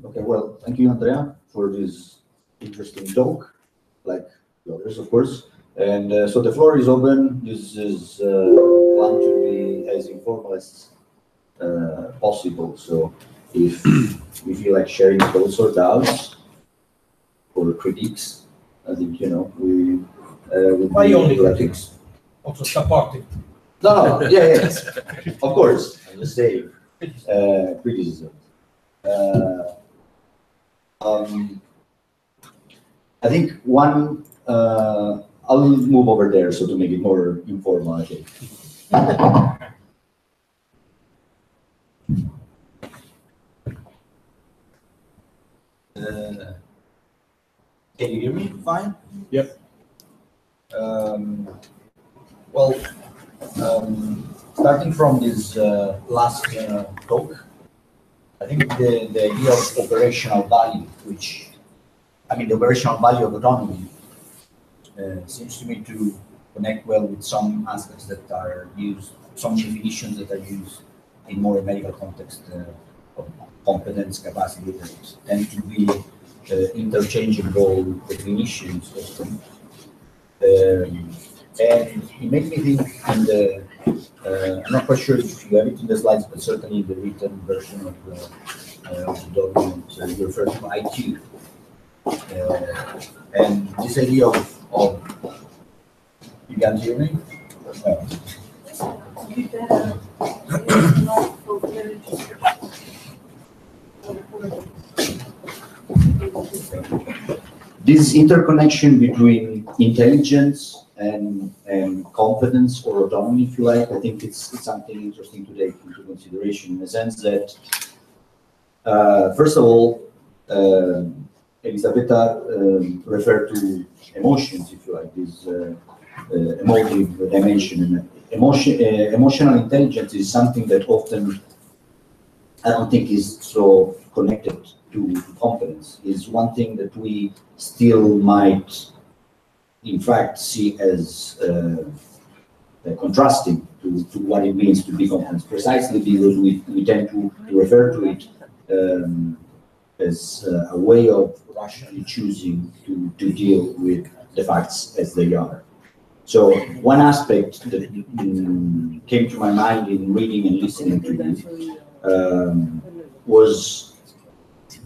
Okay, well, thank you, Andrea, for this interesting talk, like the others, of course. And so the floor is open. This is planned to be as informal as possible. So if you feel like sharing thoughts or doubts or critiques, I think, you know, we my only critics, also supportive. No, yes, of course. I'm just saying criticism. I think one. I'll move over there so to make it more informal. I think. Can you hear me? Fine. Yep. Well, starting from this last talk, I think the idea of operational value, which, I mean, the operational value of autonomy seems to me to connect well with some aspects that are used, some definitions that are used in more medical context of competence, capacity, that tend to be interchangeable definitions often. And it makes me think, and I'm not quite sure if you have it in the slides, but certainly in the written version of the document, you refer to IQ. And this idea of you can't hear me? This interconnection between intelligence and competence or autonomy, if you like, I think it's something interesting to take into consideration in the sense that, first of all, Elisabetta referred to emotions, if you like, this emotive dimension. Emotional intelligence is something that often I don't think is so connected to competence. Is one thing that we still might, in fact, see as contrasting to what it means to be competent, precisely because we tend to refer to it as a way of rationally choosing to deal with the facts as they are. So one aspect that came to my mind in reading and listening to you was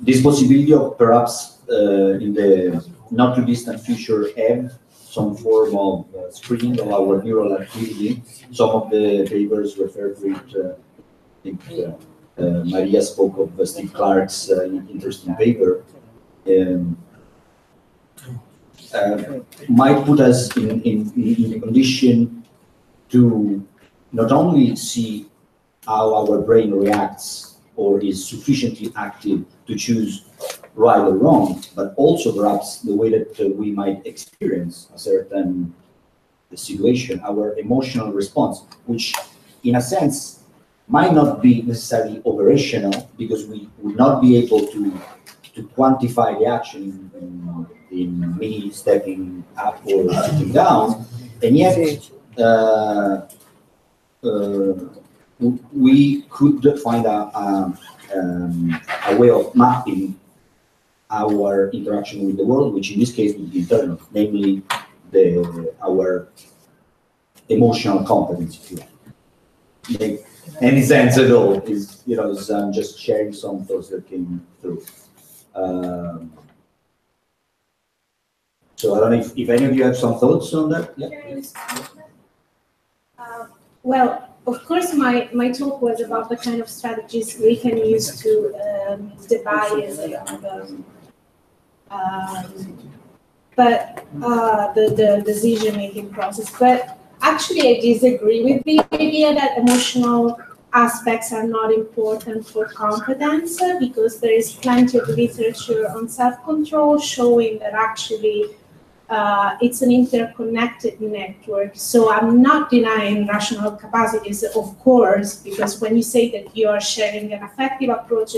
this possibility of perhaps in the not too distant future have some form of screening of our neural activity. Some of the papers refer to it, I think Maria spoke of Steve Clark's interesting paper, might put us in a condition to not only see how our brain reacts or is sufficiently active to choose right or wrong, but also perhaps the way that we might experience a certain situation, our emotional response, which in a sense might not be necessarily operational because we would not be able to quantify the action in me stepping up or sitting down, and yet we could find a way of mapping our interaction with the world, which in this case would be internal, namely our emotional competence. If you make any sense at all, is I'm just sharing some thoughts that came through. So I don't know if any of you have some thoughts on that. Yeah. Well, of course, my talk was about the kind of strategies we can use to the bias but the decision-making process. But actually, I disagree with the idea that emotional aspects are not important for competence, because there is plenty of literature on self-control showing that actually it's an interconnected network. So I'm not denying rational capacities, of course, because when you say that you are sharing an effective approach,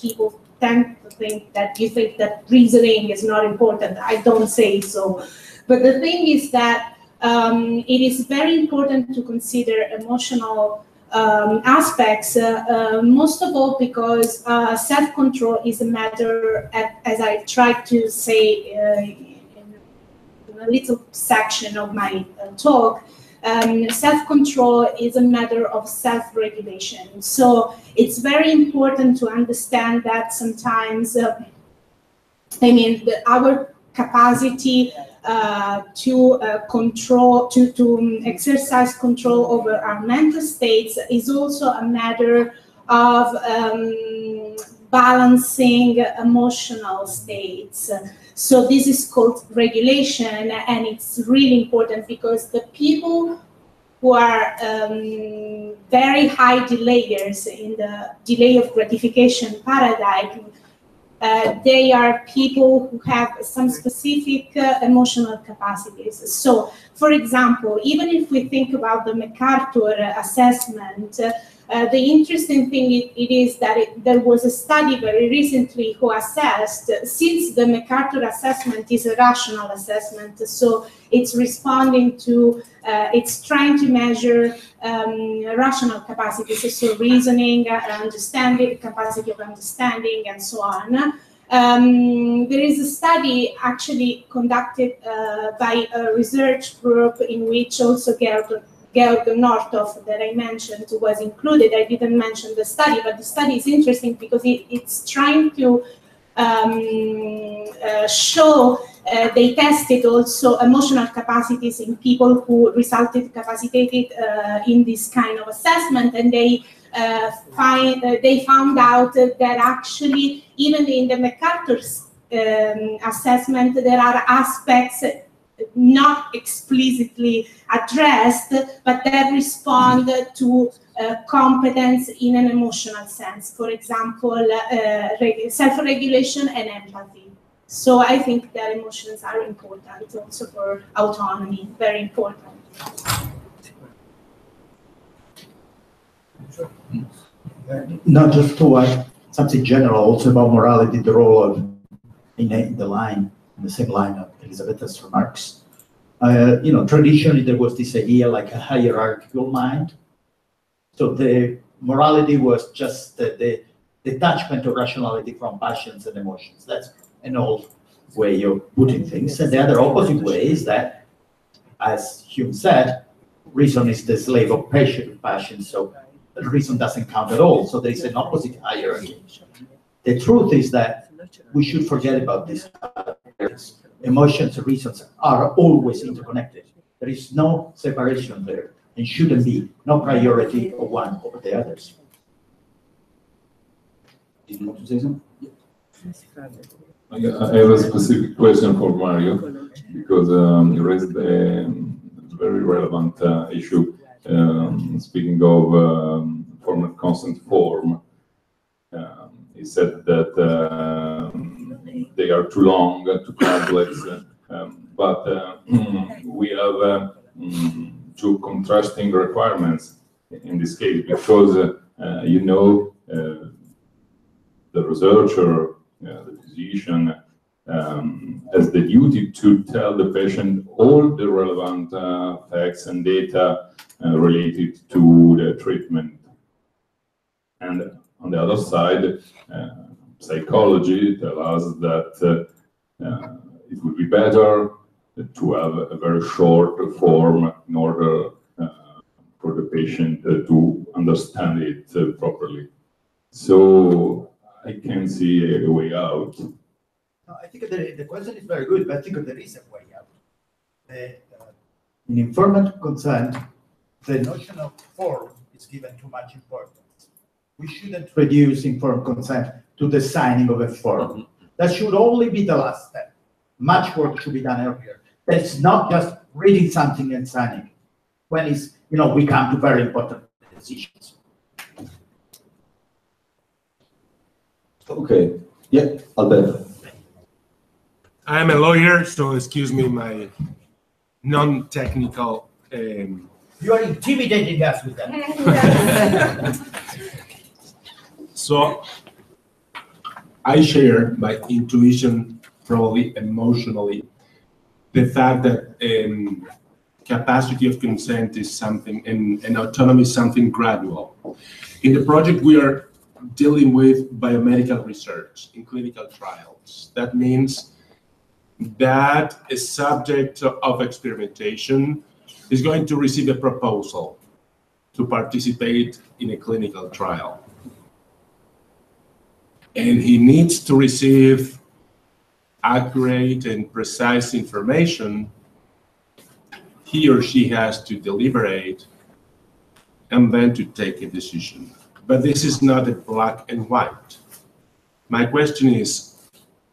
people tend to think that you think that reasoning is not important. I don't say so. But the thing is that it is very important to consider emotional aspects, most of all because self-control is a matter, as I tried to say in a little section of my talk, self-control is a matter of self-regulation. So it's very important to understand that sometimes, our capacity to exercise control over our mental states is also a matter of balancing emotional states. So this is called regulation, and it's really important because the people who are very high delayers in the delay of gratification paradigm, they are people who have some specific emotional capacities. So, for example, even if we think about the MacArthur assessment, the interesting thing it is that there was a study very recently who assessed, since the MacArthur assessment is a rational assessment, so it's responding to, it's trying to measure rational capacities, so reasoning, understanding, capacity of understanding, and so on. There is a study actually conducted by a research group in which also Georg Northoff, that I mentioned, was included. I didn't mention the study, but the study is interesting because it's trying to show, they tested also emotional capacities in people who resulted capacitated in this kind of assessment, and they found out that actually even in the MacArthur assessment there are aspects not explicitly addressed, but that respond to competence in an emotional sense. For example, self-regulation and empathy. So I think that emotions are important also for autonomy, very important. Not just to add something general, also about morality, the role of, in the same line of Elizabeth's remarks. Traditionally there was this idea like a hierarchical mind. So the morality was just the detachment of rationality from passions and emotions. That's an old way of putting things. And the other opposite way is that, as Hume said, reason is the slave of passion, so reason doesn't count at all. So there is an opposite hierarchy. The truth is that we should forget about this. Emotions and reasons are always interconnected. There is no separation there, and shouldn't be, no priority of one over the others. Did you want to say something? I have a specific question for Mario, because you raised a very relevant issue. Speaking of formal consent form, he said that they are too long, too complex, but we have two contrasting requirements in this case, because you know, the researcher, the physician, has the duty to tell the patient all the relevant facts and data related to the treatment. And on the other side, psychology tells us that it would be better to have a very short form in order for the patient to understand it properly. So I can see a way out. I think the question is very good, but I think there is a way out. In informed consent, the notion of form is given too much importance. We shouldn't reduce informed consent to the signing of a form. That should only be the last step. Much work should be done earlier. It's not just reading something and signing. When it's, we come to very important decisions. Okay. Yeah, Alberto. I'm a lawyer, so excuse me my non-technical. You are intimidating us with that. So I share by intuition, probably emotionally, the fact that capacity of consent is something, and autonomy is something gradual. In the project, we are dealing with biomedical research in clinical trials. That means that a subject of experimentation is going to receive a proposal to participate in a clinical trial. And he needs to receive accurate and precise information. He or she has to deliberate and then to take a decision. But this is not a black and white. My question is,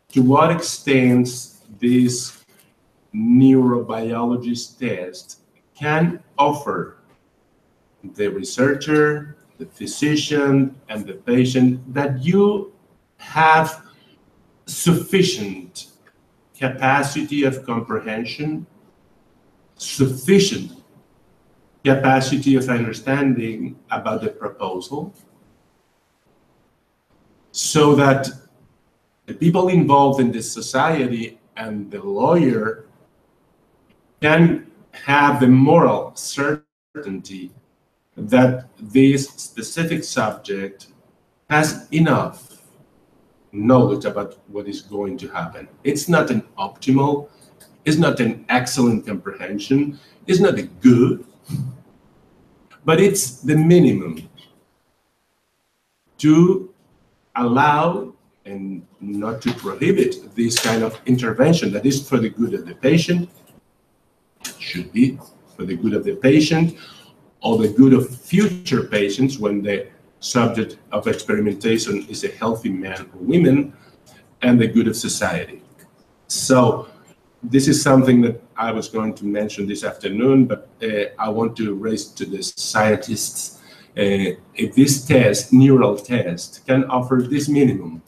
to what extent this neurobiologist test can offer the researcher, the physician, and the patient that you have sufficient capacity of comprehension, sufficient capacity of understanding about the proposal, so that the people involved in this society and the lawyer can have the moral certainty that this specific subject has enough knowledge about what is going to happen. It's not an optimal, it's not an excellent comprehension, it's not a good, but it's the minimum to allow and not to prohibit this kind of intervention that is for the good of the patient, should be for the good of the patient, or the good of future patients when the subject of experimentation is a healthy man or woman, and the good of society. So this is something that I was going to mention this afternoon, but I want to raise to the scientists, if this test, neural test, can offer this minimum.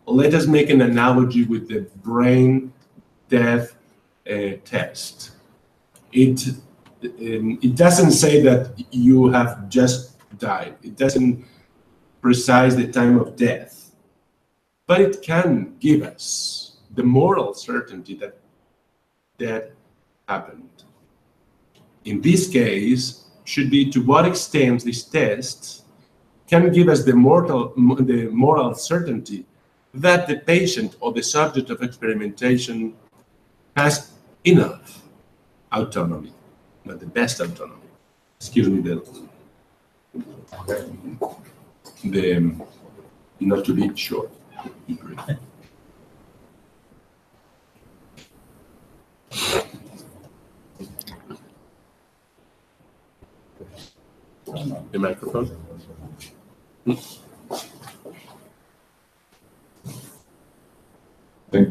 Let us make an analogy with the brain death test. It doesn't say that you have just died. It doesn't precise the time of death, but it can give us the moral certainty that that happened. In this case, should be to what extent this test can give us the moral certainty that the patient or the subject of experimentation has enough autonomy, not the best autonomy. Excuse me, not to be short. The microphone.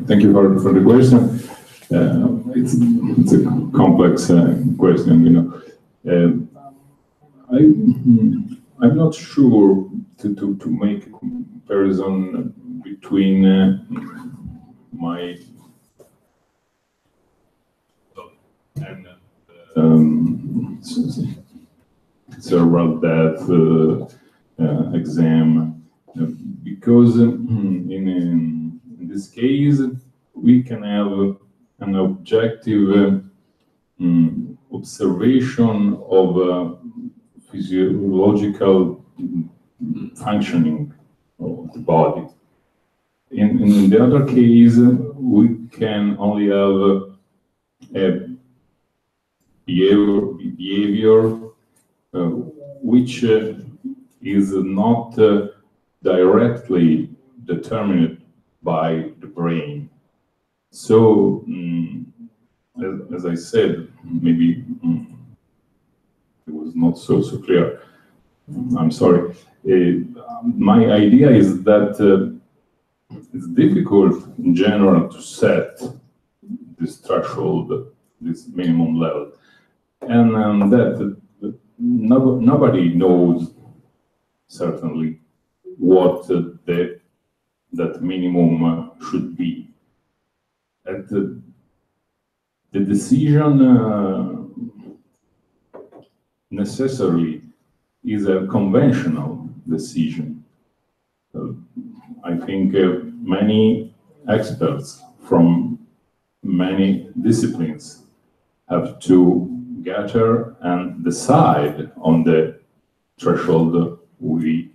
thank you for the question. It's a complex question, you know. I'm not sure to make a comparison between my and cerebral death exam, because in this case we can have an objective observation of physiological functioning of the body. In the other case, we can only have a behavior which is not directly determined by the brain. So, as I said, maybe it was not so clear. I'm sorry. My idea is that it's difficult in general to set this threshold, this minimum level, and that nobody knows certainly what that minimum should be. And the decision necessarily is a conventional decision. I think many experts from many disciplines have to gather and decide on the threshold we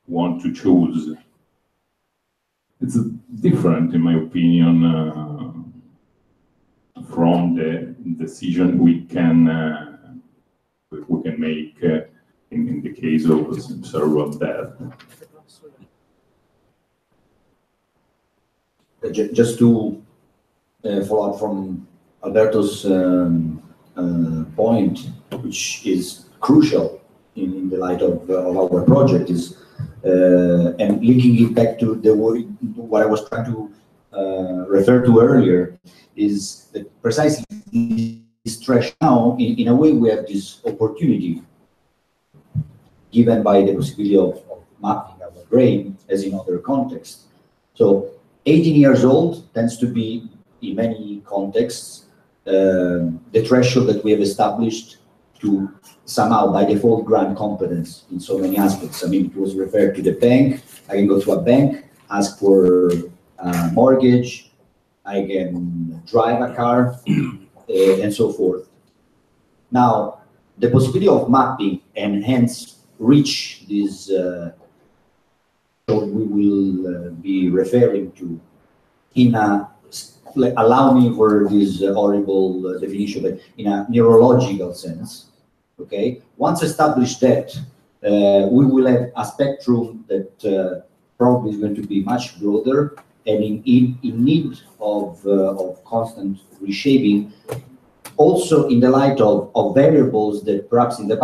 want to choose. It's different, in my opinion, from the decision we can make in the case of cerebral death. Just to follow up from Alberto's point, which is crucial in the light of our project, is and linking it back to what I was trying to refer to earlier, is that precisely this threshold now, in a way, we have this opportunity given by the possibility of mapping our brain, as in other contexts. So 18 years old tends to be, in many contexts, the threshold that we have established to somehow, by default, grant competence in so many aspects. I mean, it was referred to the bank. I can go to a bank, ask for a mortgage, I can drive a car, and so forth. Now, the possibility of mapping and hence reach this we will be referring to in a, allow me for this horrible definition, but in a neurological sense, okay? Once established that, we will have a spectrum that probably is going to be much broader and in need of constant reshaping, also in the light of variables that perhaps in the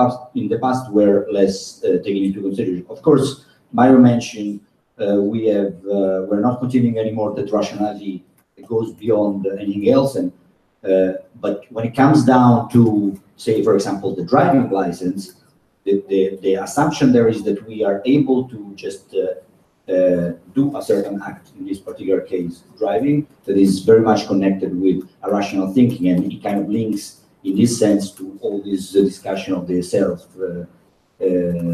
past were less taken into consideration. Of course, Mario mentioned we're not continuing anymore that rationality goes beyond anything else, and but when it comes down to, say, for example, the driving license, the assumption there is that we are able to just do a certain act, in this particular case, driving, that is very much connected with a rational thinking, and it kind of links in this sense to all this discussion of the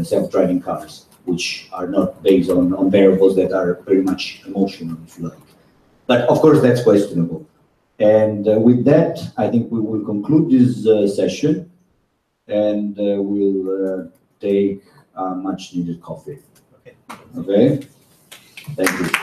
self-driving cars, which are not based on variables that are very much emotional, if you like. But of course, that's questionable. And with that, I think we will conclude this session, and we'll take a much needed coffee. Okay? Thank you.